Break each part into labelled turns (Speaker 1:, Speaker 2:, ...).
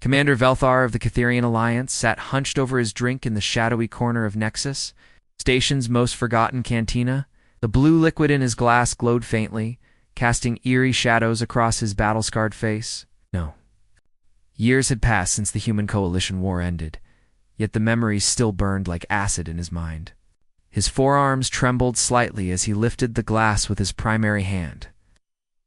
Speaker 1: Commander Velthar of the Catherian Alliance sat hunched over his drink in the shadowy corner of Nexus, Station's most forgotten cantina. The blue liquid in his glass glowed faintly, casting eerie shadows across his battle-scarred face. No. Years had passed since the Human Coalition War ended, yet the memories still burned like acid in his mind. His forearms trembled slightly as he lifted the glass with his primary hand,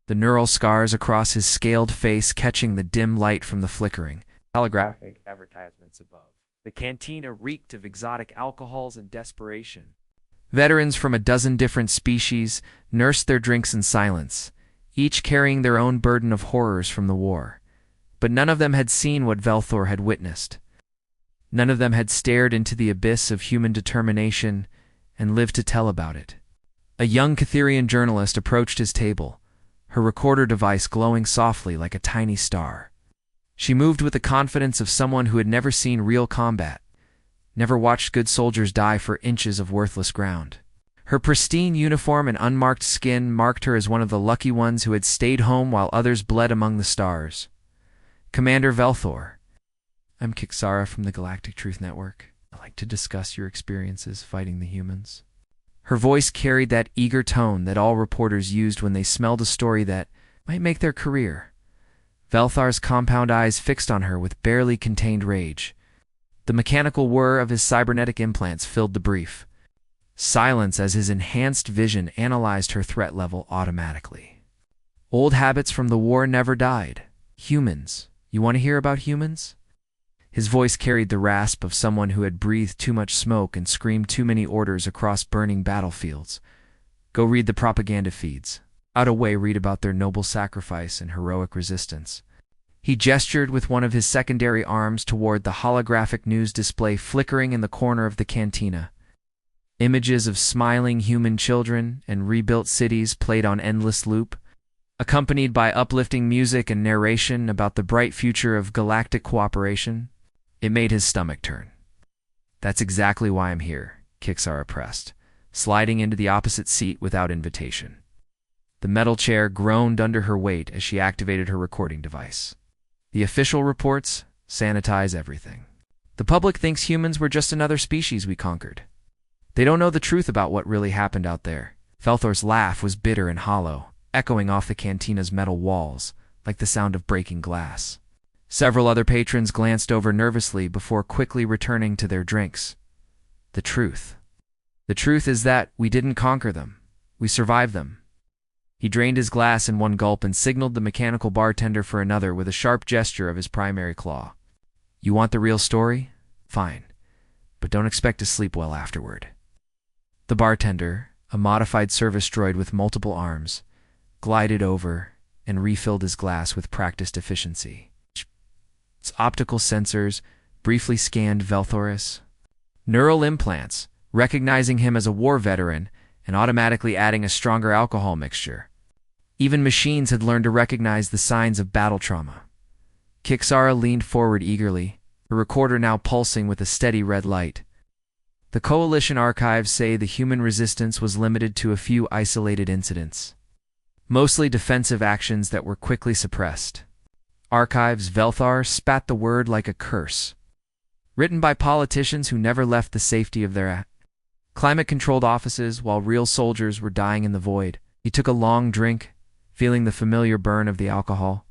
Speaker 1: the neural scars across his scaled face catching the dim light from the flickering, holographic advertisements above. The cantina reeked of exotic alcohols and desperation. Veterans from a dozen different species nursed their drinks in silence, each carrying their own burden of horrors from the war. But none of them had seen what Velthor had witnessed. None of them had stared into the abyss of human determination and lived to tell about it. A young Catherian journalist approached his table, her recorder device glowing softly like a tiny star. She moved with the confidence of someone who had never seen real combat, never watched good soldiers die for inches of worthless ground. Her pristine uniform and unmarked skin marked her as one of the lucky ones who had stayed home while others bled among the stars. Commander Velthor. I'm Kixara from the Galactic Truth Network. I'd like to discuss your experiences fighting the humans. Her voice carried that eager tone that all reporters used when they smelled a story that might make their career. Velthar's compound eyes fixed on her with barely contained rage. The mechanical whir of his cybernetic implants filled the brief. Silence as his enhanced vision analyzed her threat level automatically. Old habits from the war never died. Humans. You want to hear about humans? His voice carried the rasp of someone who had breathed too much smoke and screamed too many orders across burning battlefields. Go read the propaganda feeds. Out of way, read about their noble sacrifice and heroic resistance. He gestured with one of his secondary arms toward the holographic news display flickering in the corner of the cantina. Images of smiling human children and rebuilt cities played on endless loop, accompanied by uplifting music and narration about the bright future of galactic cooperation. It made his stomach turn. That's exactly why I'm here, Kixara pressed, sliding into the opposite seat without invitation. The metal chair groaned under her weight as she activated her recording device. The official reports sanitize everything. The public thinks humans were just another species we conquered. They don't know the truth about what really happened out there. Velthor's laugh was bitter and hollow, echoing off the cantina's metal walls, like the sound of breaking glass. Several other patrons glanced over nervously before quickly returning to their drinks. The truth. The truth is that we didn't conquer them. We survived them. He drained his glass in one gulp and signaled the mechanical bartender for another with a sharp gesture of his primary claw. You want the real story? Fine. But don't expect to sleep well afterward. The bartender, a modified service droid with multiple arms, glided over and refilled his glass with practiced efficiency. Its optical sensors briefly scanned Velthor's neural implants, recognizing him as a war veteran and automatically adding a stronger alcohol mixture. Even machines had learned to recognize the signs of battle trauma. Kixara leaned forward eagerly, her recorder now pulsing with a steady red light. The Coalition archives say the human resistance was limited to a few isolated incidents, mostly defensive actions that were quickly suppressed. Archives Velthar spat the word like a curse, written by politicians who never left the safety of their climate-controlled offices while real soldiers were dying in the void. He took a long drink, feeling the familiar burn of the alcohol,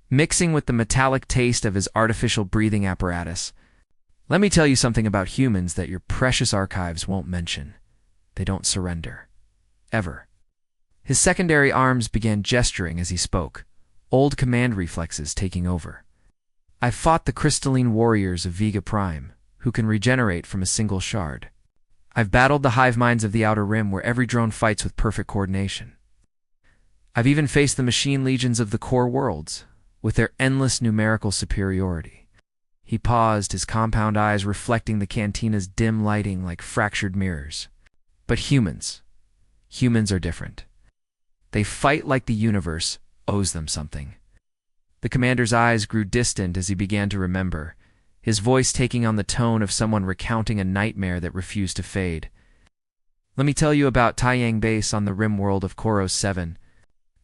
Speaker 1: mixing with the metallic taste of his artificial breathing apparatus. Let me tell you something about humans that your precious archives won't mention. They don't surrender. Ever. His secondary arms began gesturing as he spoke, old command reflexes taking over. I've fought the crystalline warriors of Vega Prime, who can regenerate from a single shard. I've battled the hive minds of the Outer Rim where every drone fights with perfect coordination. I've even faced the machine legions of the core worlds, with their endless numerical superiority. He paused, his compound eyes reflecting the cantina's dim lighting like fractured mirrors. But humans are different. They fight like the universe owes them something. The commander's eyes grew distant as he began to remember, his voice taking on the tone of someone recounting a nightmare that refused to fade. Let me tell you about Taiyang Base on the rim world of Koros 7.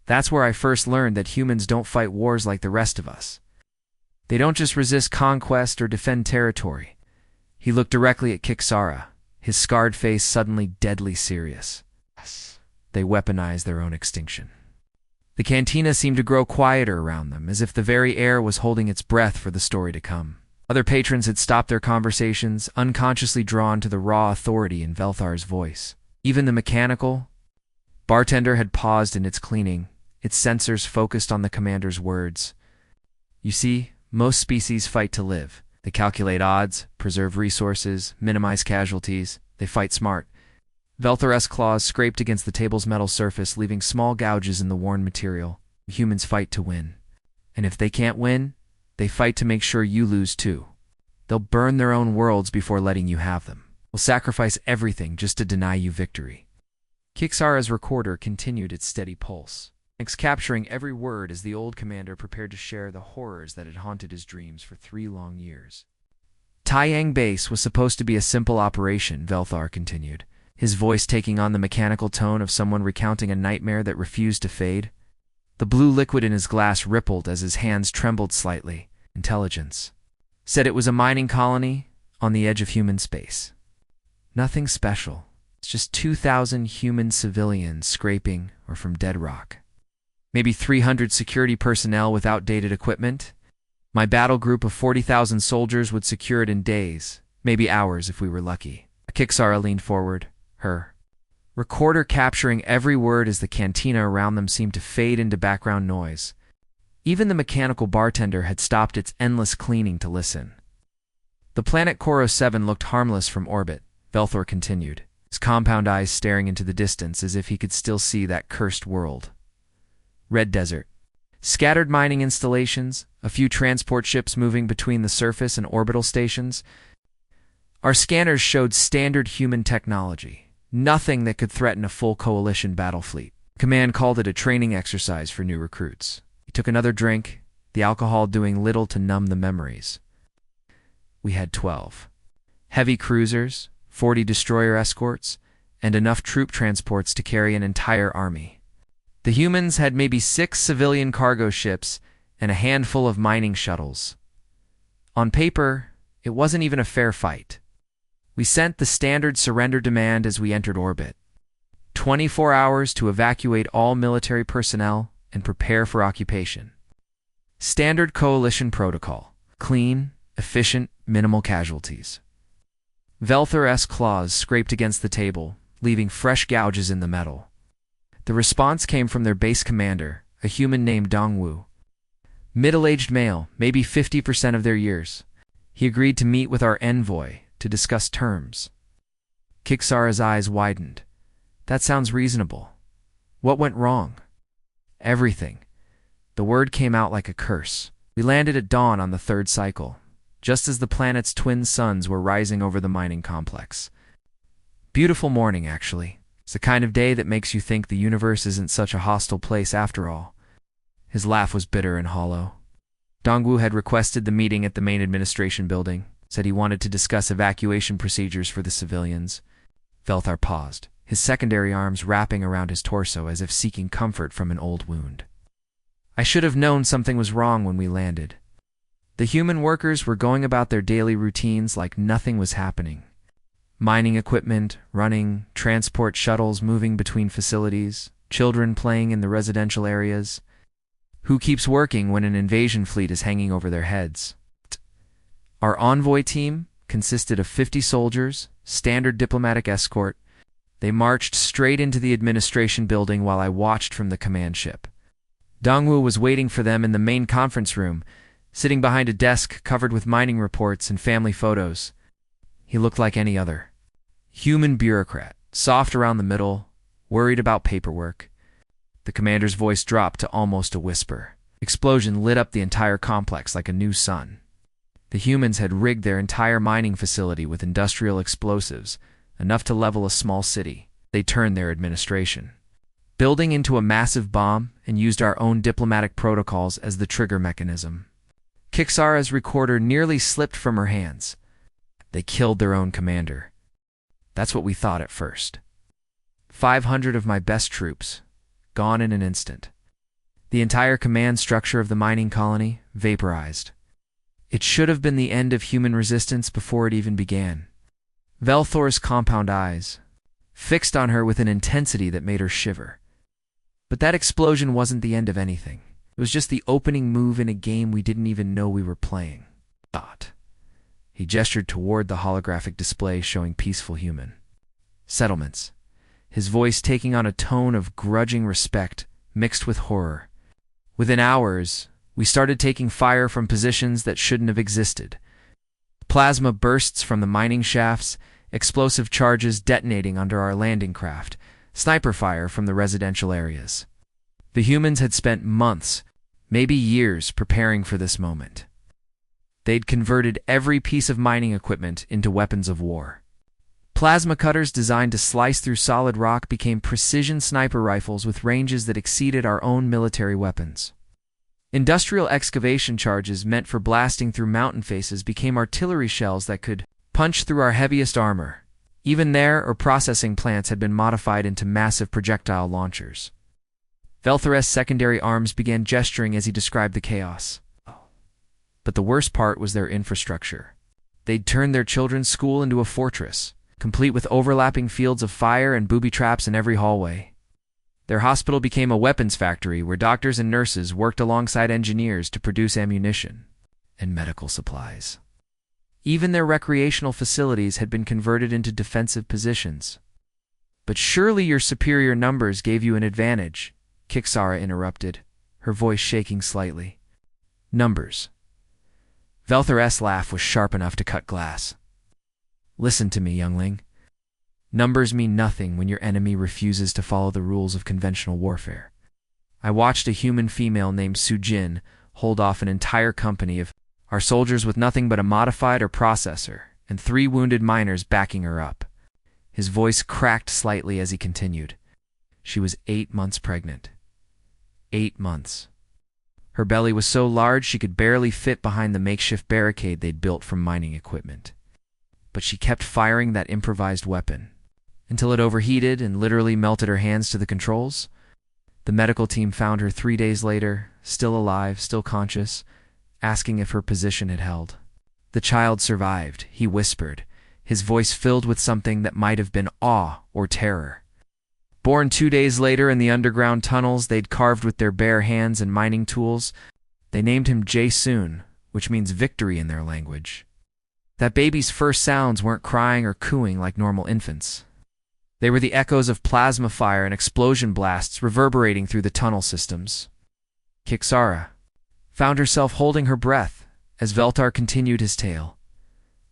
Speaker 1: That's where I first learned that humans don't fight wars like the rest of us. They don't just resist conquest or defend territory. He looked directly at Kiksara, his scarred face suddenly deadly serious. They weaponize their own extinction. The cantina seemed to grow quieter around them, as if the very air was holding its breath for the story to come. Other patrons had stopped their conversations, unconsciously drawn to the raw authority in Velthar's voice. Even the mechanical bartender had paused in its cleaning, its sensors focused on the commander's words. You see, most species fight to live. They calculate odds, preserve resources, minimize casualties. They fight smart. Velthar's claws scraped against the table's metal surface, leaving small gouges in the worn material. Humans fight to win. And if they can't win, they fight to make sure you lose too. They'll burn their own worlds before letting you have them. They'll sacrifice everything just to deny you victory. Kiksara's recorder continued its steady pulse, capturing every word as the old commander prepared to share the horrors that had haunted his dreams for 3 long years. Taiyang Base was supposed to be a simple operation, Velthar continued, his voice taking on the mechanical tone of someone recounting a nightmare that refused to fade. The blue liquid in his glass rippled as his hands trembled slightly. Intelligence said it was a mining colony on the edge of human space. Nothing special. It's just 2,000 human civilians scraping or from dead rock. Maybe 300 security personnel with outdated equipment. My battle group of 40,000 soldiers would secure it in days, maybe hours if we were lucky. Kiksara leaned forward, her recorder capturing every word as the cantina around them seemed to fade into background noise. Even the mechanical bartender had stopped its endless cleaning to listen. The planet Koro 7 looked harmless from orbit, Velthor continued, his compound eyes staring into the distance as if he could still see that cursed world. Red desert. Scattered mining installations, a few transport ships moving between the surface and orbital stations. Our scanners showed standard human technology, nothing that could threaten a full coalition battle fleet. Command called it a training exercise for new recruits. He took another drink, the alcohol doing little to numb the memories. We had 12 heavy cruisers, 40 destroyer escorts, and enough troop transports to carry an entire army. The humans had maybe 6 civilian cargo ships and a handful of mining shuttles. On paper, it wasn't even a fair fight. We sent the standard surrender demand as we entered orbit. 24 hours to evacuate all military personnel and prepare for occupation. Standard coalition protocol. Clean, efficient, minimal casualties. Velthar's claws scraped against the table, leaving fresh gouges in the metal. The response came from their base commander, a human named Dongwu. Middle-aged male, maybe 50% of their years. He agreed to meet with our envoy to discuss terms. Kiksara's eyes widened. That sounds reasonable. What went wrong? Everything. The word came out like a curse. We landed at dawn on the 3rd cycle, just as the planet's twin suns were rising over the mining complex. Beautiful morning, actually. It's the kind of day that makes you think the universe isn't such a hostile place after all. His laugh was bitter and hollow. Dongwu had requested the meeting at the main administration building, said he wanted to discuss evacuation procedures for the civilians. Velthar paused, his secondary arms wrapping around his torso as if seeking comfort from an old wound. I should have known something was wrong when we landed. The human workers were going about their daily routines like nothing was happening. Mining equipment, running, transport shuttles moving between facilities, children playing in the residential areas. Who keeps working when an invasion fleet is hanging over their heads? Our envoy team consisted of 50 soldiers, standard diplomatic escort. They marched straight into the administration building while I watched from the command ship. Dongwu was waiting for them in the main conference room, sitting behind a desk covered with mining reports and family photos. He looked like any other. Human bureaucrat, soft around the middle, worried about paperwork. The commander's voice dropped to almost a whisper. Explosion lit up the entire complex like a new sun. The humans had rigged their entire mining facility with industrial explosives, enough to level a small city. They turned their administration building into a massive bomb and used our own diplomatic protocols as the trigger mechanism. Kiksara's recorder nearly slipped from her hands. They killed their own commander. That's what we thought at first. 500 of my best troops, gone in an instant. The entire command structure of the mining colony vaporized. It should have been the end of human resistance before it even began. Velthor's compound eyes fixed on her with an intensity that made her shiver. But that explosion wasn't the end of anything. It was just the opening move in a game we didn't even know we were playing. He gestured toward the holographic display showing peaceful human settlements, his voice taking on a tone of grudging respect mixed with horror. Within hours, we started taking fire from positions that shouldn't have existed. Plasma bursts from the mining shafts, explosive charges detonating under our landing craft, sniper fire from the residential areas. The humans had spent months, maybe years, preparing for this moment. They'd converted every piece of mining equipment into weapons of war. Plasma cutters designed to slice through solid rock became precision sniper rifles with ranges that exceeded our own military weapons. Industrial excavation charges meant for blasting through mountain faces became artillery shells that could punch through our heaviest armor. Even their processing plants had been modified into massive projectile launchers. Velthor's secondary arms began gesturing as he described the chaos. But the worst part was their infrastructure. They'd turned their children's school into a fortress, complete with overlapping fields of fire and booby traps in every hallway. Their hospital became a weapons factory where doctors and nurses worked alongside engineers to produce ammunition and medical supplies. Even their recreational facilities had been converted into defensive positions. But surely your superior numbers gave you an advantage, Kixara interrupted, her voice shaking slightly. Numbers. Velthor's laugh was sharp enough to cut glass. Listen to me, youngling. Numbers mean nothing when your enemy refuses to follow the rules of conventional warfare. I watched a human female named Sujin hold off an entire company of our soldiers with nothing but a modified processor and 3 wounded miners backing her up. His voice cracked slightly as he continued. She was 8 months pregnant. 8 months. Her belly was so large she could barely fit behind the makeshift barricade they'd built from mining equipment. But she kept firing that improvised weapon until it overheated and literally melted her hands to the controls. The medical team found her 3 days later, still alive, still conscious, asking if her position had held. The child survived, he whispered, his voice filled with something that might have been awe or terror. Born 2 days later in the underground tunnels they'd carved with their bare hands and mining tools, they named him Jae-soon, which means victory in their language. That baby's first sounds weren't crying or cooing like normal infants. They were the echoes of plasma fire and explosion blasts reverberating through the tunnel systems. Kixara found herself holding her breath as Velthor continued his tale.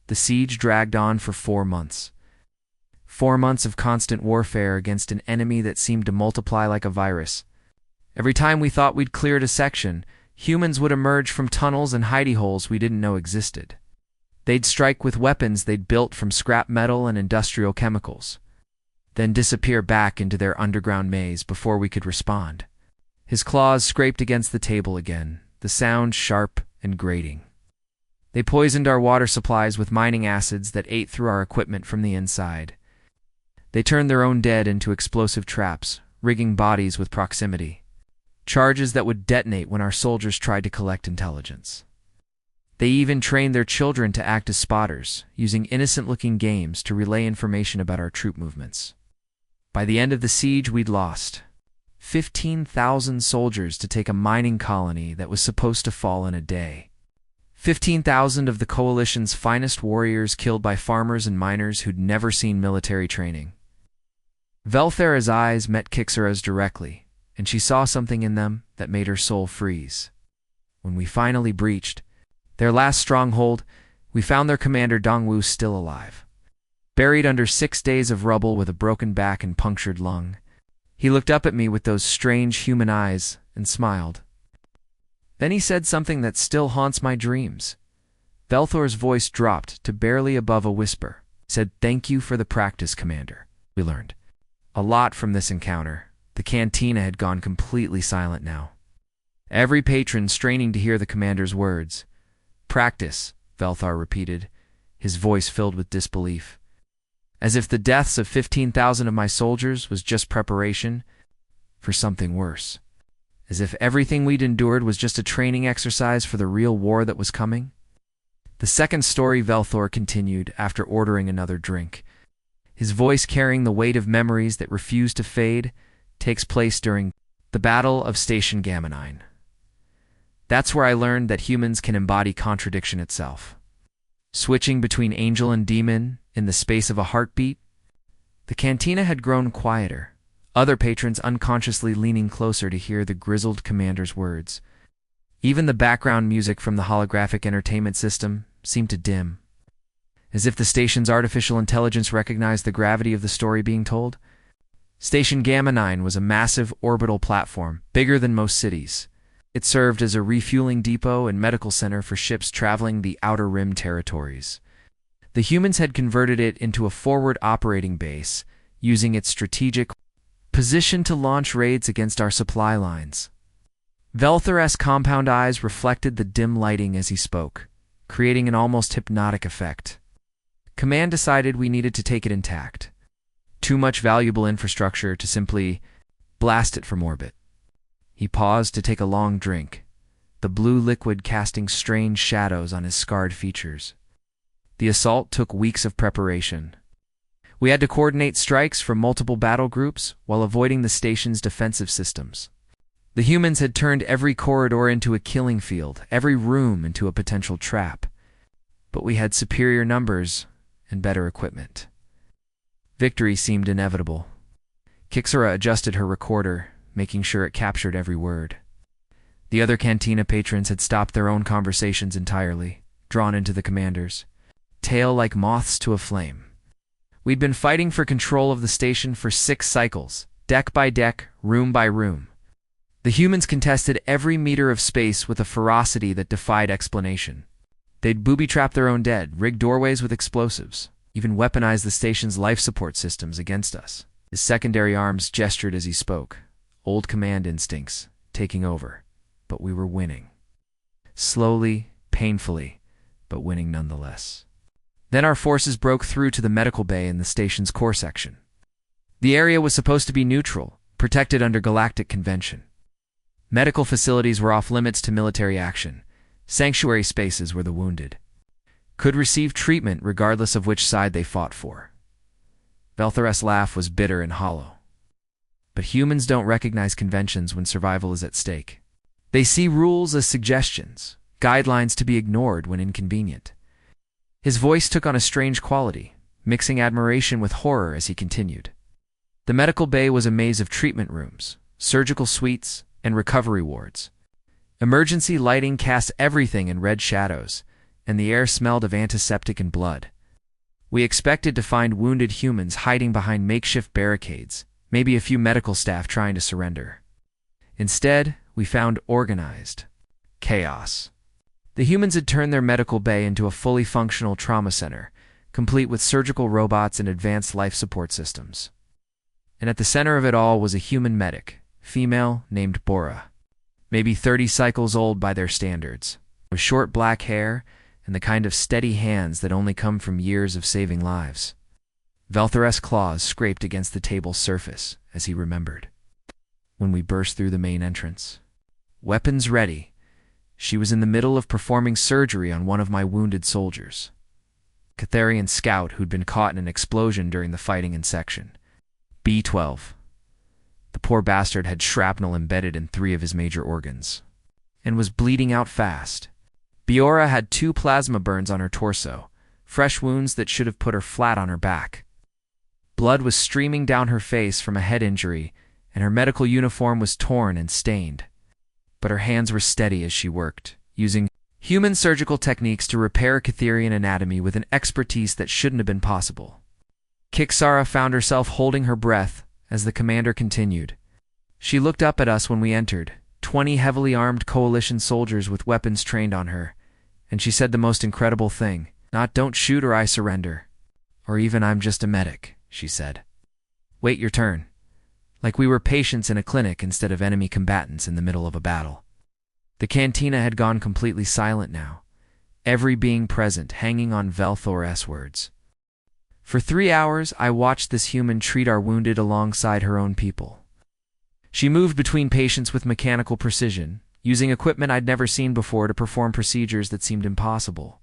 Speaker 1: The siege dragged on for 4 months. 4 months of constant warfare against an enemy that seemed to multiply like a virus. Every time we thought we'd cleared a section, humans would emerge from tunnels and hidey holes we didn't know existed. They'd strike with weapons they'd built from scrap metal and industrial chemicals, then disappear back into their underground maze before we could respond. His claws scraped against the table again, the sound sharp and grating. They poisoned our water supplies with mining acids that ate through our equipment from the inside. They turned their own dead into explosive traps, rigging bodies with proximity. Charges that would detonate when our soldiers tried to collect intelligence. They even trained their children to act as spotters, using innocent-looking games to relay information about our troop movements. By the end of the siege, we'd lost 15,000 soldiers to take a mining colony that was supposed to fall in a day. 15,000 of the coalition's finest warriors killed by farmers and miners who'd never seen military training. Velthor's eyes met Kixara's directly, and she saw something in them that made her soul freeze. When we finally breached their last stronghold, we found their commander Dongwu still alive, buried under 6 days of rubble with a broken back and punctured lung. He looked up at me with those strange human eyes and smiled. Then he said something that still haunts my dreams. Velthor's voice dropped to barely above a whisper. Said, "Thank you for the practice, Commander." We learned a lot from this encounter. The cantina had gone completely silent now. Every patron straining to hear the commander's words. "Practice," Velthor repeated, his voice filled with disbelief. As if the deaths of 15,000 of my soldiers was just preparation for something worse. As if everything we'd endured was just a training exercise for the real war that was coming. The second story, Velthor continued after ordering another drink. His voice carrying the weight of memories that refuse to fade, takes place during the Battle of Station Gamma 9. That's where I learned that humans can embody contradiction itself. Switching between angel and demon in the space of a heartbeat, the cantina had grown quieter, other patrons unconsciously leaning closer to hear the grizzled commander's words. Even the background music from the holographic entertainment system seemed to dim, as if the station's artificial intelligence recognized the gravity of the story being told. Station Gamma 9 was a massive orbital platform, bigger than most cities. It served as a refueling depot and medical center for ships traveling the Outer Rim territories. The humans had converted it into a forward operating base, using its strategic position to launch raids against our supply lines. Velthor's compound eyes reflected the dim lighting as he spoke, creating an almost hypnotic effect. Command decided we needed to take it intact. Too much valuable infrastructure to simply blast it from orbit. He paused to take a long drink, the blue liquid casting strange shadows on his scarred features. The assault took weeks of preparation. We had to coordinate strikes from multiple battle groups while avoiding the station's defensive systems. The humans had turned every corridor into a killing field, every room into a potential trap. But we had superior numbers and better equipment. Victory seemed inevitable. Kixara adjusted her recorder, making sure it captured every word. The other cantina patrons had stopped their own conversations entirely, drawn into the commander's tale like moths to a flame. We'd been fighting for control of the station for 6 cycles, deck by deck, room by room. The humans contested every meter of space with a ferocity that defied explanation. They'd booby-trap their own dead, rig doorways with explosives, even weaponize the station's life support systems against us. His secondary arms gestured as he spoke, old command instincts taking over, but we were winning. Slowly, painfully, but winning nonetheless. Then our forces broke through to the medical bay in the station's core section. The area was supposed to be neutral, protected under Galactic Convention. Medical facilities were off limits to military action. Sanctuary spaces where the wounded could receive treatment regardless of which side they fought for. Velthor's laugh was bitter and hollow. But humans don't recognize conventions when survival is at stake. They see rules as suggestions, guidelines to be ignored when inconvenient. His voice took on a strange quality, mixing admiration with horror as he continued. The medical bay was a maze of treatment rooms, surgical suites, and recovery wards. Emergency lighting cast everything in red shadows, and the air smelled of antiseptic and blood. We expected to find wounded humans hiding behind makeshift barricades, maybe a few medical staff trying to surrender. Instead, we found organized chaos. The humans had turned their medical bay into a fully functional trauma center, complete with surgical robots and advanced life support systems. And at the center of it all was a human medic, female, named Bora. Maybe 30 cycles old by their standards, with short black hair and the kind of steady hands that only come from years of saving lives. Velthor's claws scraped against the table's surface as he remembered. When we burst through the main entrance, weapons ready, she was in the middle of performing surgery on one of my wounded soldiers. Catharian scout who'd been caught in an explosion during the fighting in section B-12. The poor bastard had shrapnel embedded in 3 of his major organs, and was bleeding out fast. Biora had 2 plasma burns on her torso, fresh wounds that should have put her flat on her back. Blood was streaming down her face from a head injury, and her medical uniform was torn and stained. But her hands were steady as she worked, using human surgical techniques to repair Catharian anatomy with an expertise that shouldn't have been possible. Kixara found herself holding her breath as the commander continued. She looked up at us when we entered, 20 heavily armed coalition soldiers with weapons trained on her, and she said the most incredible thing, not "don't shoot or I surrender," or even "I'm just a medic," she said. "Wait your turn." Like we were patients in a clinic instead of enemy combatants in the middle of a battle. The cantina had gone completely silent now, every being present hanging on Velthor's words. For 3 hours, I watched this human treat our wounded alongside her own people. She moved between patients with mechanical precision, using equipment I'd never seen before to perform procedures that seemed impossible.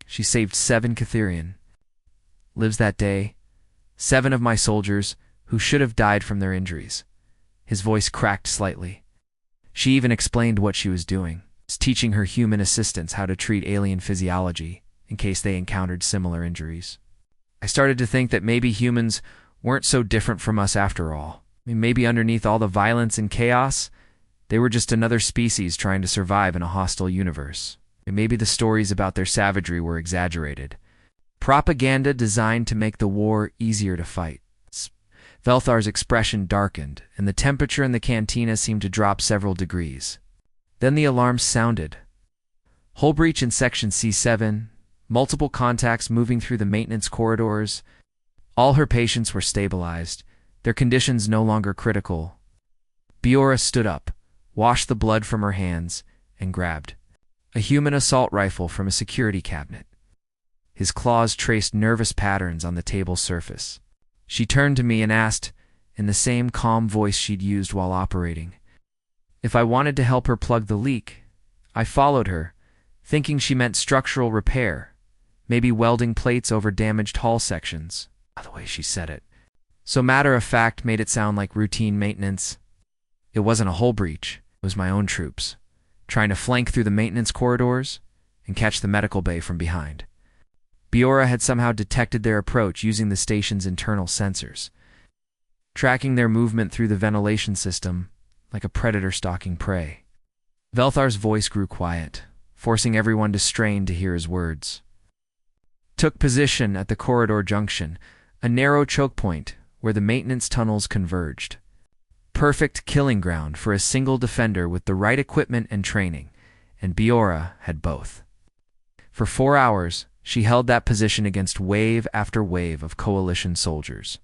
Speaker 1: She saved 7 Catherian lives that day, 7 of my soldiers who should have died from their injuries. His voice cracked slightly. She even explained what she was doing, teaching her human assistants how to treat alien physiology in case they encountered similar injuries. I started to think that maybe humans weren't so different from us after all. Maybe underneath all the violence and chaos, they were just another species trying to survive in a hostile universe. Maybe the stories about their savagery were exaggerated. Propaganda designed to make the war easier to fight. Velthar's expression darkened, and the temperature in the cantina seemed to drop several degrees. Then the alarms sounded. Hull breach in Section C7, multiple contacts moving through the maintenance corridors. All her patients were stabilized, their conditions no longer critical. Biora stood up, washed the blood from her hands, and grabbed a human assault rifle from a security cabinet. His claws traced nervous patterns on the table's surface. She turned to me and asked, in the same calm voice she'd used while operating, if I wanted to help her plug the leak. I followed her, thinking she meant structural repair, maybe welding plates over damaged hull sections. The way she said it, so matter-of-fact, made it sound like routine maintenance. It wasn't a hull breach, it was my own troops, trying to flank through the maintenance corridors and catch the medical bay from behind. Biora had somehow detected their approach using the station's internal sensors, tracking their movement through the ventilation system like a predator stalking prey. Velthar's voice grew quiet, forcing everyone to strain to hear his words. Took position at the corridor junction, a narrow choke point where the maintenance tunnels converged. Perfect killing ground for a single defender with the right equipment and training, and Biora had both. For 4 hours, she held that position against wave after wave of coalition soldiers.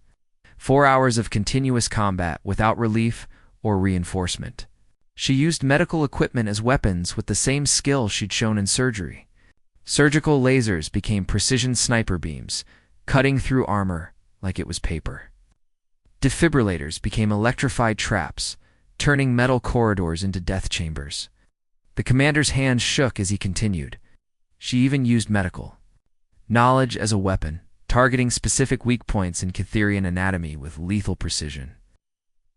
Speaker 1: 4 hours of continuous combat without relief or reinforcement. She used medical equipment as weapons with the same skill she'd shown in surgery. Surgical lasers became precision sniper beams, cutting through armor like it was paper. Defibrillators became electrified traps, turning metal corridors into death chambers. The commander's hands shook as he continued. She even used medical knowledge as a weapon, targeting specific weak points in Catherian anatomy with lethal precision.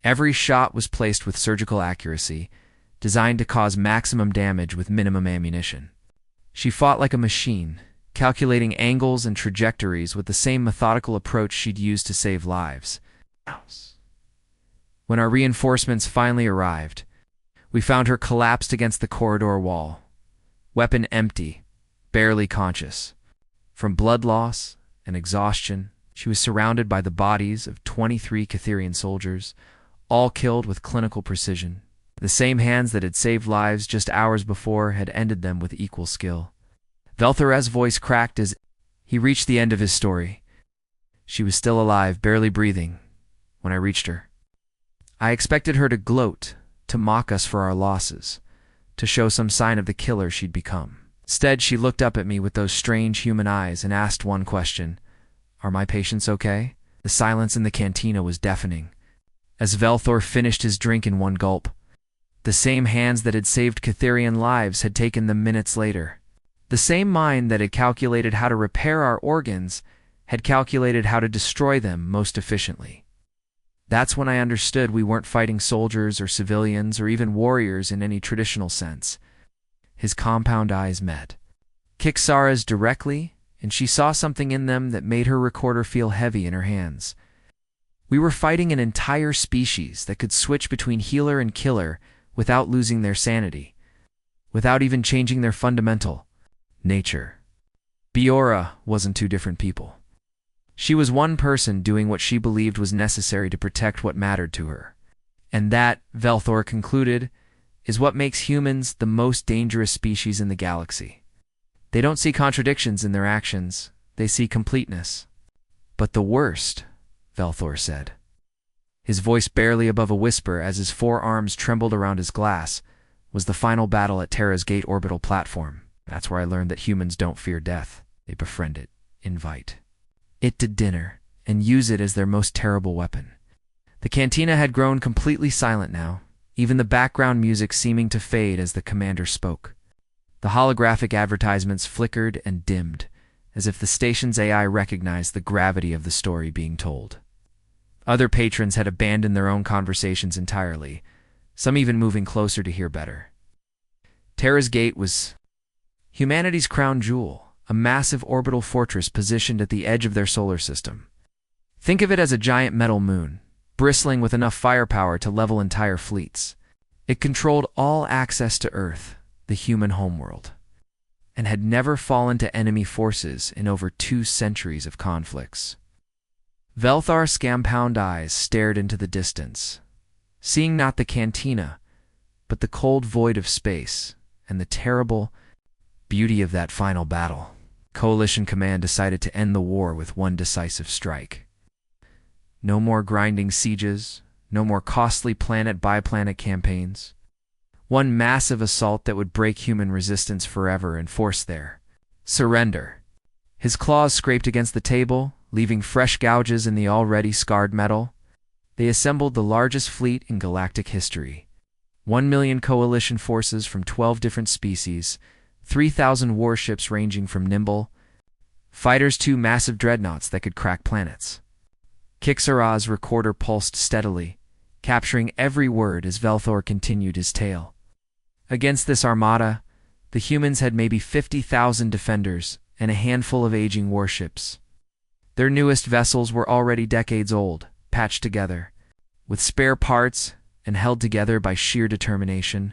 Speaker 1: Every shot was placed with surgical accuracy, designed to cause maximum damage with minimum ammunition. She fought like a machine, calculating angles and trajectories with the same methodical approach she'd used to save lives. When our reinforcements finally arrived, we found her collapsed against the corridor wall, weapon empty, barely conscious. From blood loss and exhaustion, she was surrounded by the bodies of 23 Catherian soldiers, all killed with clinical precision. The same hands that had saved lives just hours before had ended them with equal skill. Velthar's voice cracked as he reached the end of his story. She was still alive, barely breathing, when I reached her. I expected her to gloat, to mock us for our losses, to show some sign of the killer she'd become. Instead, she looked up at me with those strange human eyes and asked one question. Are my patients okay? The silence in the cantina was deafening. As Velthor finished his drink in one gulp, the same hands that had saved Catherian lives had taken them minutes later. The same mind that had calculated how to repair our organs had calculated how to destroy them most efficiently. That's when I understood we weren't fighting soldiers or civilians or even warriors in any traditional sense. His compound eyes met Kixara's directly, and she saw something in them that made her recorder feel heavy in her hands. We were fighting an entire species that could switch between healer and killer without losing their sanity, without even changing their fundamental nature. Biora wasn't two different people. She was one person doing what she believed was necessary to protect what mattered to her. And that, Velthor concluded, is what makes humans the most dangerous species in the galaxy. They don't see contradictions in their actions, they see completeness. But the worst, Velthor said, his voice barely above a whisper as his 4 arms trembled around his glass, was the final battle at Terra's Gate orbital platform. That's where I learned that humans don't fear death. They befriend it, invite it to dinner, and use it as their most terrible weapon. The cantina had grown completely silent now, even the background music seeming to fade as the commander spoke. The holographic advertisements flickered and dimmed, as if the station's AI recognized the gravity of the story being told. Other patrons had abandoned their own conversations entirely, some even moving closer to hear better. Terra's Gate was humanity's crown jewel, a massive orbital fortress positioned at the edge of their solar system. Think of it as a giant metal moon, bristling with enough firepower to level entire fleets. It controlled all access to Earth, the human homeworld, and had never fallen to enemy forces in over 2 centuries of conflicts. Velthar's scampound eyes stared into the distance, seeing not the cantina, but the cold void of space and the terrible beauty of that final battle. Coalition Command decided to end the war with one decisive strike. No more grinding sieges, no more costly planet-by-planet campaigns. One massive assault that would break human resistance forever and force their surrender. His claws scraped against the table, leaving fresh gouges in the already scarred metal. They assembled the largest fleet in galactic history. 1 million coalition forces from 12 different species, 3,000 warships ranging from nimble fighters to massive dreadnoughts that could crack planets. Kixara's recorder pulsed steadily, capturing every word as Velthor continued his tale. Against this armada, the humans had maybe 50,000 defenders and a handful of aging warships. Their newest vessels were already decades old, patched together, with spare parts and held together by sheer determination.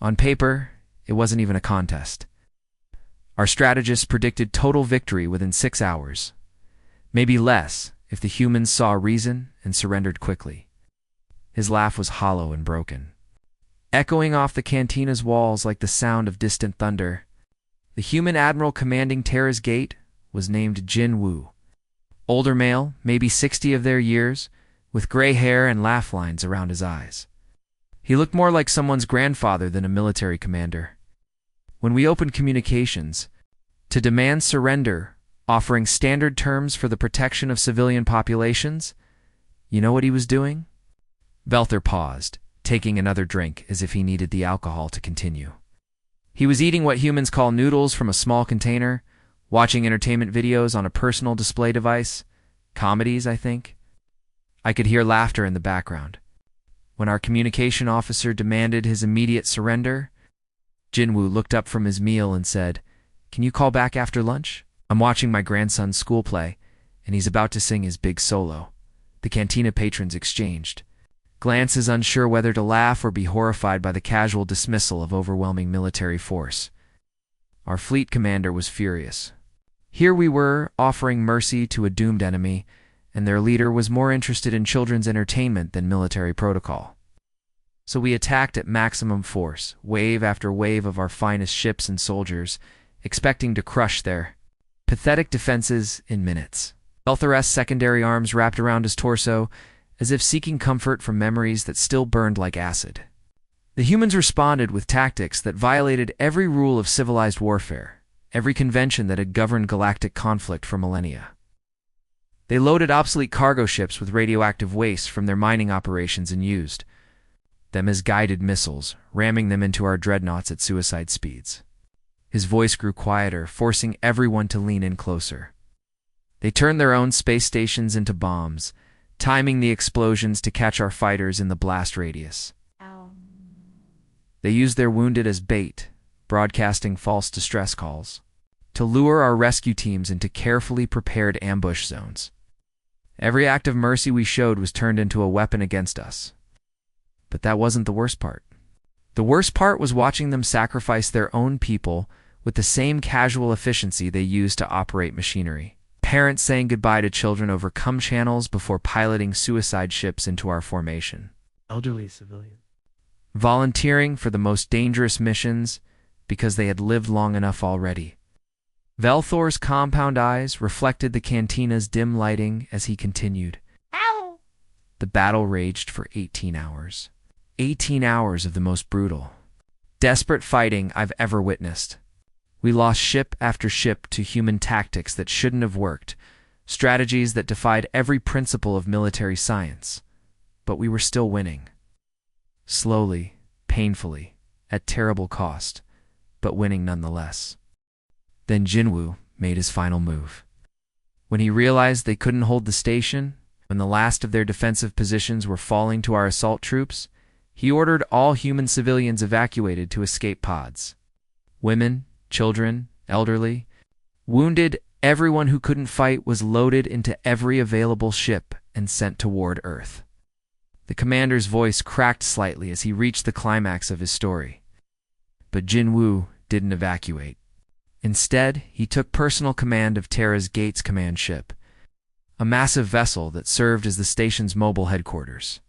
Speaker 1: On paper, it wasn't even a contest. Our strategists predicted total victory within 6 hours, maybe less if the humans saw reason and surrendered quickly. His laugh was hollow and broken, echoing off the cantina's walls like the sound of distant thunder. The human admiral commanding Terra's Gate was named Jin Wu. Older male, maybe 60 of their years, with gray hair and laugh lines around his eyes. He looked more like someone's grandfather than a military commander. When we opened communications to demand surrender, offering standard terms for the protection of civilian populations, you know what he was doing? Velthor paused, taking another drink as if he needed the alcohol to continue. He was eating what humans call noodles from a small container, watching entertainment videos on a personal display device. Comedies, I think. I could hear laughter in the background. When our communication officer demanded his immediate surrender, Jinwoo looked up from his meal and said, "Can you call back after lunch? I'm watching my grandson's school play, and he's about to sing his big solo." The cantina patrons exchanged glances, unsure whether to laugh or be horrified by the casual dismissal of overwhelming military force. Our fleet commander was furious. Here we were, offering mercy to a doomed enemy, and their leader was more interested in children's entertainment than military protocol. So we attacked at maximum force, wave after wave of our finest ships and soldiers, expecting to crush their pathetic defenses in minutes. Velthor's secondary arms wrapped around his torso, as if seeking comfort from memories that still burned like acid. The humans responded with tactics that violated every rule of civilized warfare, every convention that had governed galactic conflict for millennia. They loaded obsolete cargo ships with radioactive waste from their mining operations and used them as guided missiles, ramming them into our dreadnoughts at suicide speeds. His voice grew quieter, forcing everyone to lean in closer. They turned their own space stations into bombs, timing the explosions to catch our fighters in the blast radius.
Speaker 2: Ow.
Speaker 1: They used their wounded as bait, broadcasting false distress calls, to lure our rescue teams into carefully prepared ambush zones. Every act of mercy we showed was turned into a weapon against us. But that wasn't the worst part. The worst part was watching them sacrifice their own people with the same casual efficiency they used to operate machinery. Parents saying goodbye to children over cum channels before piloting suicide ships into our formation.
Speaker 3: Elderly civilians.
Speaker 1: Volunteering for the most dangerous missions because they had lived long enough already. Velthor's compound eyes reflected the cantina's dim lighting as he continued.
Speaker 2: Ow.
Speaker 1: The battle raged for 18 hours. 18 hours of the most brutal, desperate fighting I've ever witnessed. We lost ship after ship to human tactics that shouldn't have worked, strategies that defied every principle of military science. But we were still winning. Slowly, painfully, at terrible cost, but winning nonetheless. Then Jinwoo, made his final move. When he realized they couldn't hold the station, when the last of their defensive positions were falling to our assault troops, he ordered all human civilians evacuated to escape pods. Women, children, elderly, wounded, everyone who couldn't fight was loaded into every available ship and sent toward Earth. The commander's voice cracked slightly as he reached the climax of his story. But Jinwoo didn't evacuate. Instead, he took personal command of Terra's Gates command ship, a massive vessel that served as the station's mobile headquarters.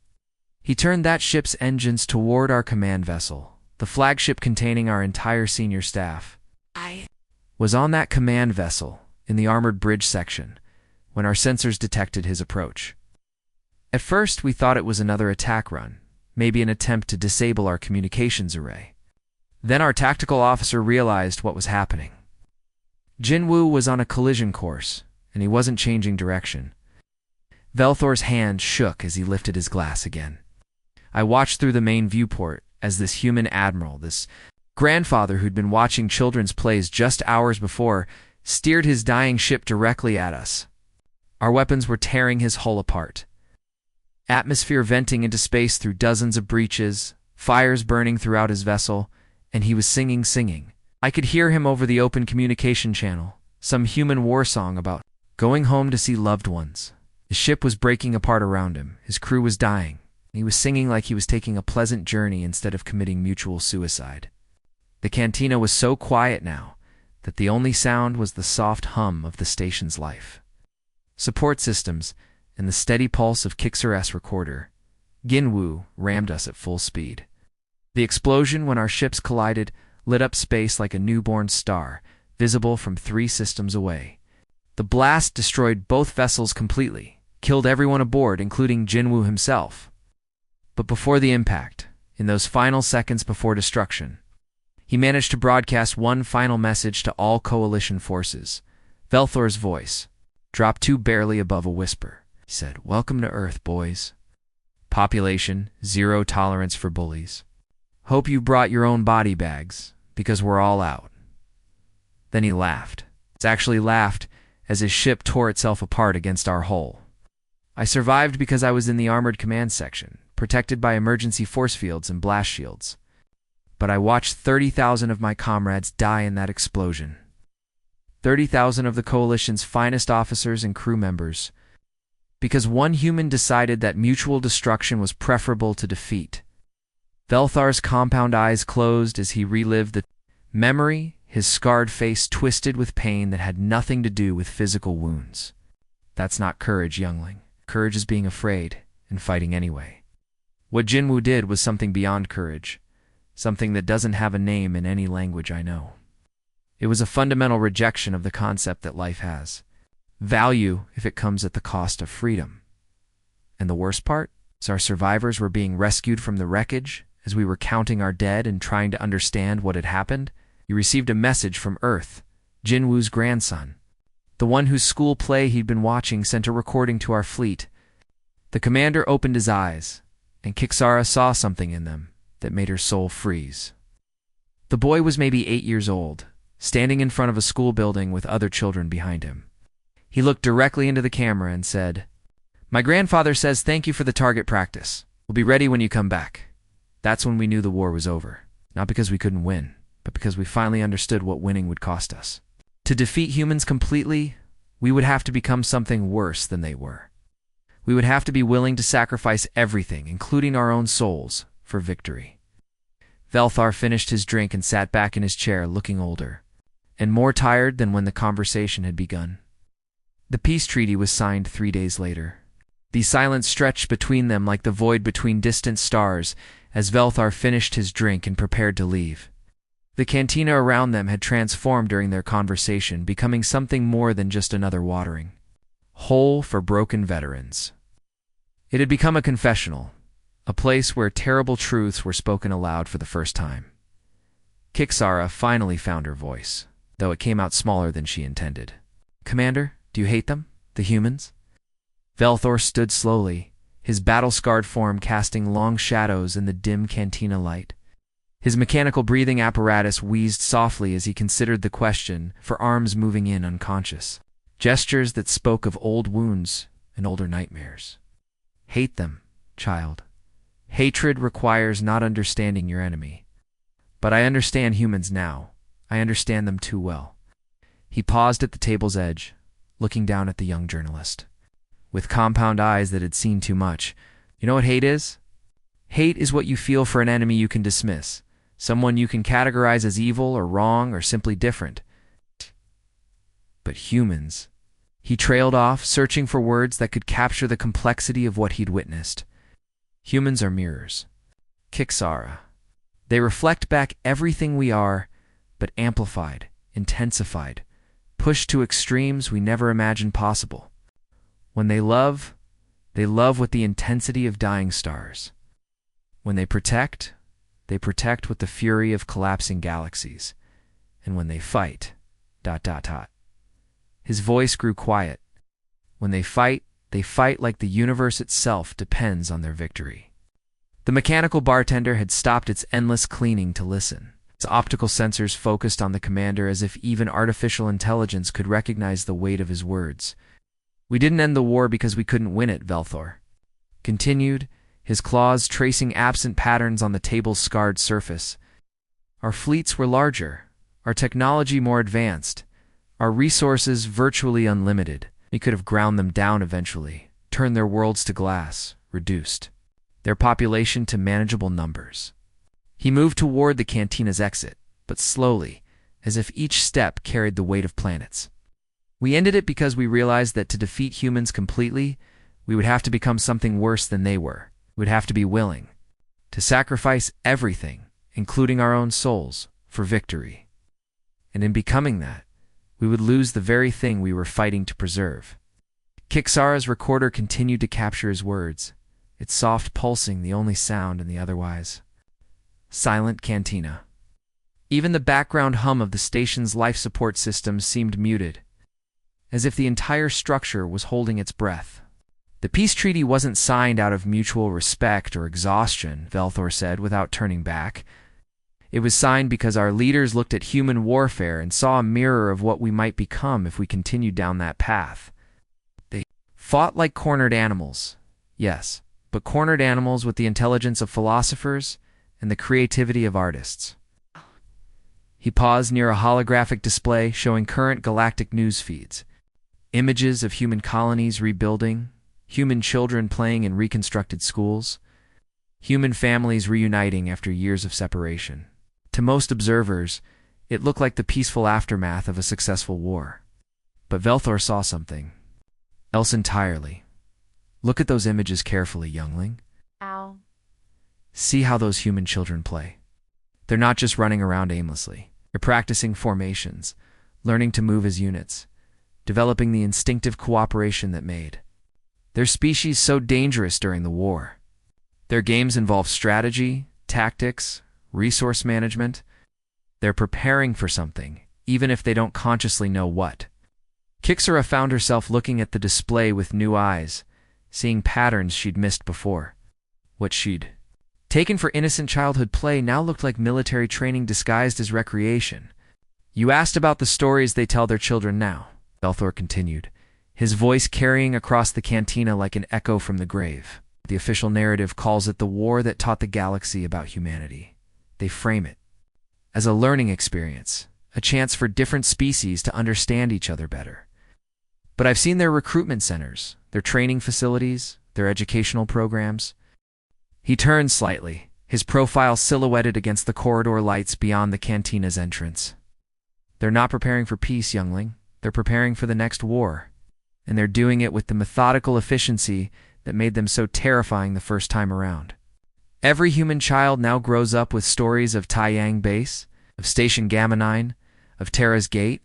Speaker 1: He turned that ship's engines toward our command vessel, the flagship containing our entire senior staff. I was on that command vessel, in the armored bridge section, when our sensors detected his approach. At first, we thought it was another attack run, maybe an attempt to disable our communications array. Then our tactical officer realized what was happening. Jinwoo was on a collision course, and he wasn't changing direction. Velthor's hand shook as he lifted his glass again. I watched through the main viewport as this human admiral, this grandfather who'd been watching children's plays just hours before, steered his dying ship directly at us. Our weapons were tearing his hull apart. Atmosphere venting into space through dozens of breaches, fires burning throughout his vessel, and he was singing. I could hear him over the open communication channel, some human war song about going home to see loved ones. The ship was breaking apart around him, his crew was dying, and he was singing like he was taking a pleasant journey instead of committing mutual suicide. The cantina was so quiet now that the only sound was the soft hum of the station's life. Support systems and the steady pulse of Kixer's recorder. Jinwoo rammed us at full speed. The explosion when our ships collided lit up space like a newborn star, visible from 3 systems away. The blast destroyed both vessels completely, killed everyone aboard, including Jinwoo himself. But before the impact, in those final seconds before destruction, he managed to broadcast one final message to all coalition forces. Velthor's voice dropped too barely above a whisper. He said, "Welcome to Earth, boys. Population, 0 tolerance for bullies. Hope you brought your own body bags, because we're all out." Then he laughed. He actually laughed as his ship tore itself apart against our hull. I survived because I was in the armored command section, protected by emergency force fields and blast shields. But I watched 30,000 of my comrades die in that explosion. 30,000 of the Coalition's finest officers and crew members. Because one human decided that mutual destruction was preferable to defeat. Velthar's compound eyes closed as he relived the memory, his scarred face twisted with pain that had nothing to do with physical wounds. That's not courage, youngling. Courage is being afraid and fighting anyway. What Jinwoo did was something beyond courage, something that doesn't have a name in any language I know. It was a fundamental rejection of the concept that life has value if it comes at the cost of freedom. And the worst part is our survivors were being rescued from the wreckage. As we were counting our dead and trying to understand what had happened, he received a message from Earth. Jinwoo's grandson, the one whose school play he'd been watching, sent a recording to our fleet. The commander opened his eyes, and Kixara saw something in them that made her soul freeze. The boy was maybe 8 years old, standing in front of a school building with other children behind him. He looked directly into the camera and said, "My grandfather says thank you for the target practice. We'll be ready when you come back." That's when we knew the war was over. Not because we couldn't win, but because we finally understood what winning would cost us. To defeat humans completely, we would have to become something worse than they were. We would have to be willing to sacrifice everything, including our own souls, for victory. Velthar finished his drink and sat back in his chair, looking older, and more tired than when the conversation had begun. The peace treaty was signed 3 days later. The silence stretched between them like the void between distant stars as Velthar finished his drink and prepared to leave. The cantina around them had transformed during their conversation, becoming something more than just another watering hole for broken veterans. It had become a confessional, a place where terrible truths were spoken aloud for the first time. Kixara finally found her voice, though it came out smaller than she intended. "Commander, do you hate them, the humans?" Velthor stood slowly, his battle-scarred form casting long shadows in the dim cantina light. His mechanical breathing apparatus wheezed softly as he considered the question, for arms moving in unconscious. Gestures that spoke of old wounds and older nightmares. Hate them, child. Hatred requires not understanding your enemy. But I understand humans now. I understand them too well. He paused at the table's edge, looking down at the young journalist. With compound eyes that had seen too much. You know what hate is? Hate is what you feel for an enemy you can dismiss. Someone you can categorize as evil or wrong or simply different. But humans. He trailed off, searching for words that could capture the complexity of what he'd witnessed. Humans are mirrors. Kixara. They reflect back everything we are, but amplified, intensified, pushed to extremes we never imagined possible. When they love with the intensity of dying stars. When they protect with the fury of collapsing galaxies. And when they fight, ... His voice grew quiet. When they fight like the universe itself depends on their victory. The mechanical bartender had stopped its endless cleaning to listen. Its optical sensors focused on the commander as if even artificial intelligence could recognize the weight of his words. We didn't end the war because we couldn't win it, Velthor continued, his claws tracing absent patterns on the table's scarred surface. Our fleets were larger, our technology more advanced, our resources virtually unlimited. We could have ground them down eventually, turned their worlds to glass, reduced their population to manageable numbers. He moved toward the cantina's exit, but slowly, as if each step carried the weight of planets. We ended it because we realized that to defeat humans completely, we would have to become something worse than they were. We would have to be willing to sacrifice everything, including our own souls, for victory. And in becoming that, we would lose the very thing we were fighting to preserve. Kixara's recorder continued to capture his words, its soft pulsing the only sound in the otherwise silent cantina. Even the background hum of the station's life support system seemed muted, as if the entire structure was holding its breath. The peace treaty wasn't signed out of mutual respect or exhaustion, Velthor said without turning back. It was signed because our leaders looked at human warfare and saw a mirror of what we might become if we continued down that path. They fought like cornered animals, yes, but cornered animals with the intelligence of philosophers and the creativity of artists. He paused near a holographic display showing current galactic news feeds. Images of human colonies rebuilding, human children playing in reconstructed schools, human families reuniting after years of separation. To most observers, it looked like the peaceful aftermath of a successful war. But Velthor saw something else entirely. Look at those images carefully, youngling.
Speaker 2: Ow.
Speaker 1: See how those human children play. They're not just running around aimlessly. They're practicing formations, learning to move as units, developing the instinctive cooperation that made their species so dangerous during the war. Their games involve strategy, tactics, resource management. They're preparing for something, even if they don't consciously know what. Kixara found herself looking at the display with new eyes, seeing patterns she'd missed before. What she'd taken for innocent childhood play now looked like military training disguised as recreation. You asked about the stories they tell their children now, Velthor continued, his voice carrying across the cantina like an echo from the grave. The official narrative calls it the war that taught the galaxy about humanity. They frame it as a learning experience, a chance for different species to understand each other better. But I've seen their recruitment centers, their training facilities, their educational programs. He turned slightly, his profile silhouetted against the corridor lights beyond the cantina's entrance. They're not preparing for peace, youngling. They're preparing for the next war. And they're doing it with the methodical efficiency that made them so terrifying the first time around. Every human child now grows up with stories of Taiyang Base, of Station Gamma 9, of Terra's Gate.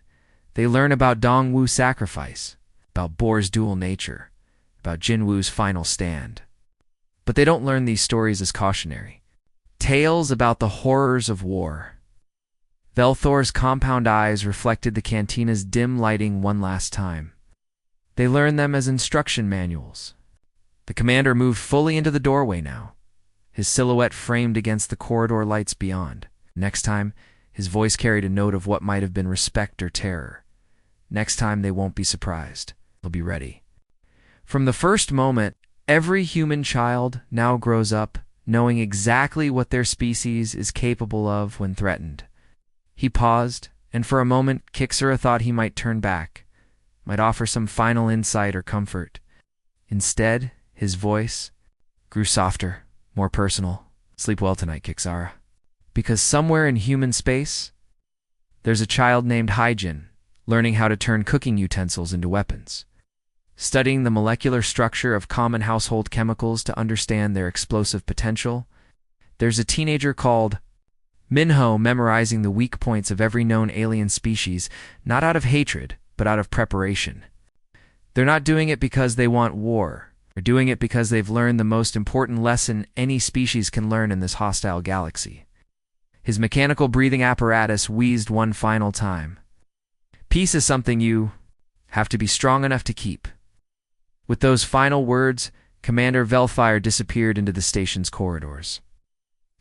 Speaker 1: They learn about Dongwu's sacrifice, about Bor's dual nature, about Jinwu's final stand. But they don't learn these stories as cautionary tales about the horrors of war. Velthor's compound eyes reflected the cantina's dim lighting one last time. They learn them as instruction manuals. The commander moved fully into the doorway now, his silhouette framed against the corridor lights beyond. Next time, his voice carried a note of what might have been respect or terror. Next time, they won't be surprised. They'll be ready. From the first moment, every human child now grows up knowing exactly what their species is capable of when threatened. He paused, and for a moment, Kixera thought he might turn back, might offer some final insight or comfort. Instead, his voice grew softer, more personal. Sleep well tonight, Kixera. Because somewhere in human space, there's a child named Hyjin, learning how to turn cooking utensils into weapons, studying the molecular structure of common household chemicals to understand their explosive potential. There's a teenager called Minho memorizing the weak points of every known alien species, not out of hatred, but out of preparation. They're not doing it because they want war. They're doing it because they've learned the most important lesson any species can learn in this hostile galaxy. His mechanical breathing apparatus wheezed one final time. Peace is something you have to be strong enough to keep. With those final words, Commander Velfire disappeared into the station's corridors,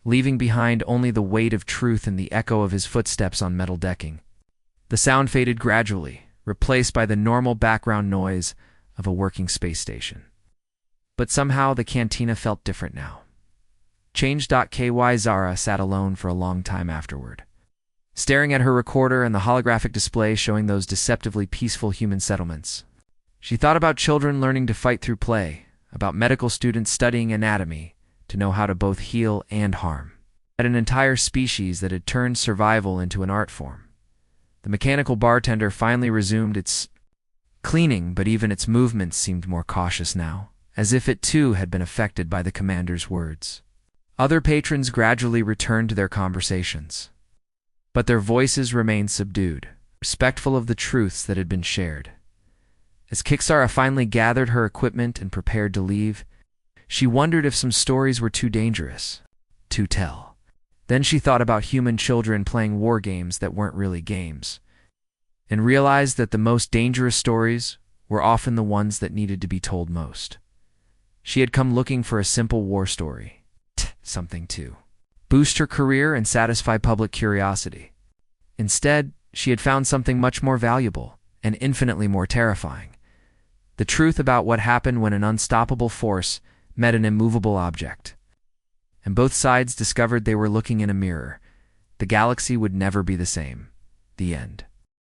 Speaker 1: leaving behind only the weight of truth and the echo of his footsteps on metal decking. The sound faded gradually, replaced by the normal background noise of a working space station. But somehow the cantina felt different now. Change.ky Zara sat alone for a long time afterward, staring at her recorder and the holographic display showing those deceptively peaceful human settlements. She thought about children learning to fight through play, about medical students studying anatomy to know how to both heal and harm, at an entire species that had turned survival into an art form. The mechanical bartender finally resumed its cleaning, but even its movements seemed more cautious now, as if it too had been affected by the commander's words. Other patrons gradually returned to their conversations, but their voices remained subdued, respectful of the truths that had been shared. As Kixara finally gathered her equipment and prepared to leave, she wondered if some stories were too dangerous to tell. Then she thought about human children playing war games that weren't really games, and realized that the most dangerous stories were often the ones that needed to be told most. She had come looking for a simple war story, something to boost her career and satisfy public curiosity. Instead, she had found something much more valuable and infinitely more terrifying. The truth about what happened when an unstoppable force met an immovable object. And both sides discovered they were looking in a mirror. The galaxy would never be the same. The end.